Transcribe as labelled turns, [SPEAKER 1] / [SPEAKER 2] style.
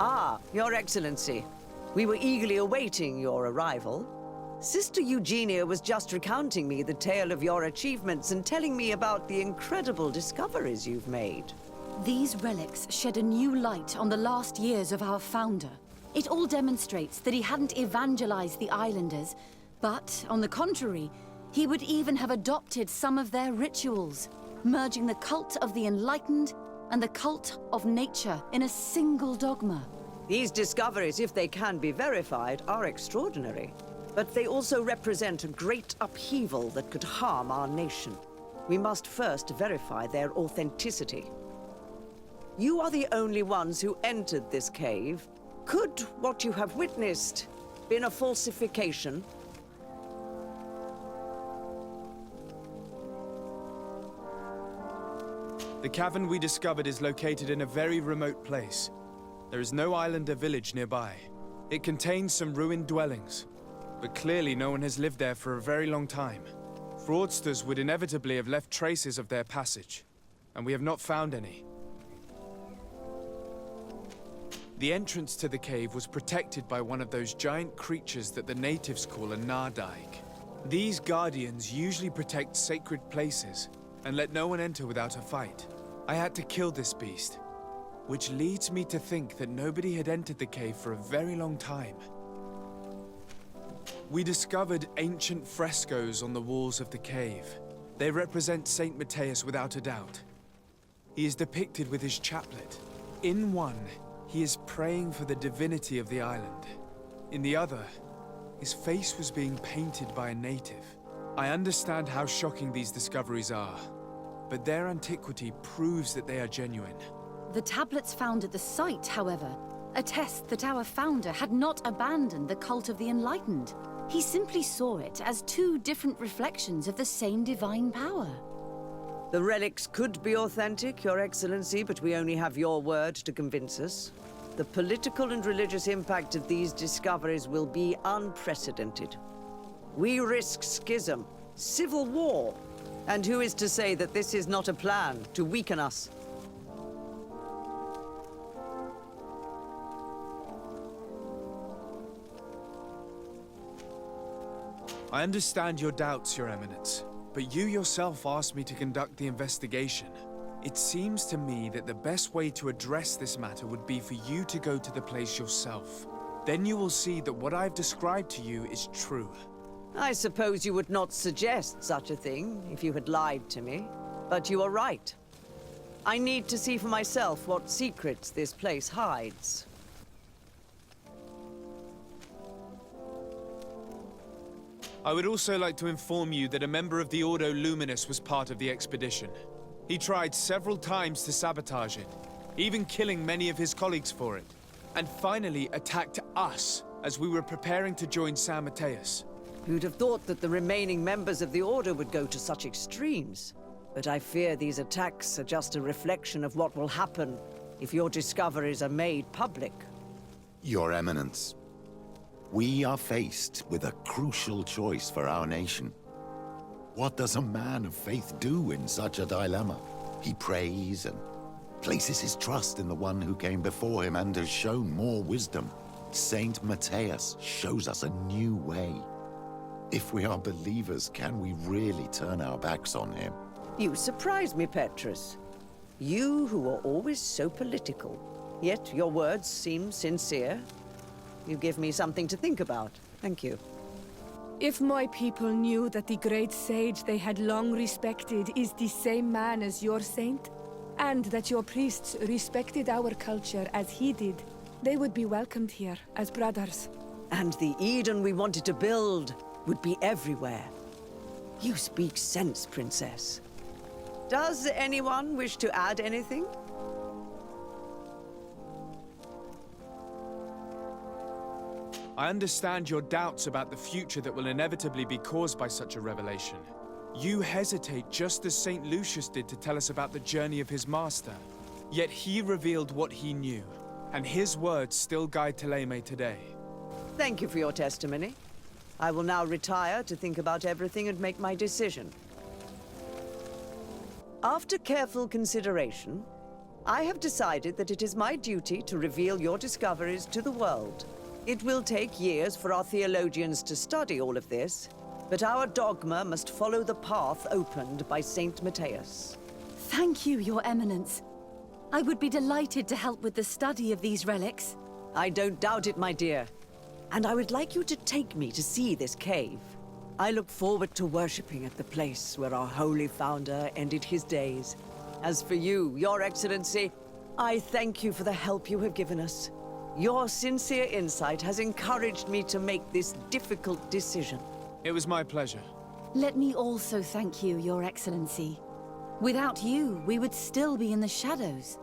[SPEAKER 1] Ah, Your Excellency. We were eagerly awaiting your arrival. Sister Eugenia was just recounting me the tale of your achievements and telling me about the incredible discoveries you've made.
[SPEAKER 2] These relics shed a new light on the last years of our founder. It all demonstrates that he hadn't evangelized the islanders, but, on the contrary, he would even have adopted some of their rituals, merging the cult of the enlightened and the cult of nature in a single dogma.
[SPEAKER 1] These discoveries, if they can be verified, are extraordinary. But they also represent a great upheaval that could harm our nation. We must first verify their authenticity. You are the only ones who entered this cave. Could what you have witnessed been a falsification?
[SPEAKER 3] The cavern we discovered is located in a very remote place. There is no island or village nearby. It contains some ruined dwellings, but clearly no one has lived there for a very long time. Fraudsters would inevitably have left traces of their passage, and we have not found any. The entrance to the cave was protected by one of those giant creatures that the natives call a Nardaig. These guardians usually protect sacred places and let no one enter without a fight. I had to kill this beast, which leads me to think that nobody had entered the cave for a very long time. We discovered ancient frescoes on the walls of the cave. They represent Saint Matthias without a doubt. He is depicted with his chaplet. In one, he is praying for the divinity of the island. In the other, his face was being painted by a native. I understand how shocking these discoveries are, but their antiquity proves that they are genuine.
[SPEAKER 2] The tablets found at the site, however, attest that our founder had not abandoned the cult of the enlightened. He simply saw it as two different reflections of the same divine power.
[SPEAKER 1] The relics could be authentic, Your Excellency, but we only have your word to convince us. The political and religious impact of these discoveries will be unprecedented. We risk schism, civil war, and who is to say that this is not a plan to weaken us?
[SPEAKER 3] I understand your doubts, Your Eminence, but you yourself asked me to conduct the investigation. It seems to me that the best way to address this matter would be for you to go to the place yourself. Then you will see that what I've described to you is true.
[SPEAKER 1] I suppose you would not suggest such a thing if you had lied to me. But you are right. I need to see for myself what secrets this place hides.
[SPEAKER 3] I would also like to inform you that a member of the Ordo Luminus was part of the expedition. He tried several times to sabotage it, even killing many of his colleagues for it, and finally attacked us as we were preparing to join San Matthias.
[SPEAKER 1] Who'd have thought that the remaining members of the Order would go to such extremes? But I fear these attacks are just a reflection of what will happen if your discoveries are made public.
[SPEAKER 4] Your Eminence, we are faced with a crucial choice for our nation. What does a man of faith do in such a dilemma? He prays and places his trust in the one who came before him and has shown more wisdom. Saint Matthias shows us a new way. If we are believers, can we really turn our backs on him?
[SPEAKER 1] You surprise me, Petrus. You who are always so political. Yet your words seem sincere. You give me something to think about. Thank you.
[SPEAKER 5] If my people knew that the great sage they had long respected is the same man as your saint, and that your priests respected our culture as he did, they would be welcomed here as brothers.
[SPEAKER 1] And the Eden we wanted to build would be everywhere. You speak sense, Princess. Does anyone wish to add anything?
[SPEAKER 3] I understand your doubts about the future that will inevitably be caused by such a revelation. You hesitate just as St. Lucius did to tell us about the journey of his master. Yet he revealed what he knew, and his words still guide Thélème today.
[SPEAKER 1] Thank you for your testimony. I will now retire to think about everything and make my decision. After careful consideration, I have decided that it is my duty to reveal your discoveries to the world. It will take years for our theologians to study all of this, but our dogma must follow the path opened by Saint Matthias.
[SPEAKER 2] Thank you, Your Eminence. I would be delighted to help with the study of these relics.
[SPEAKER 1] I don't doubt it, my dear. And I would like you to take me to see this cave. I look forward to worshipping at the place where our holy founder ended his days. As for you, Your Excellency, I thank you for the help you have given us. Your sincere insight has encouraged me to make this difficult decision.
[SPEAKER 3] It was my pleasure.
[SPEAKER 2] Let me also thank you, Your Excellency. Without you, we would still be in the shadows.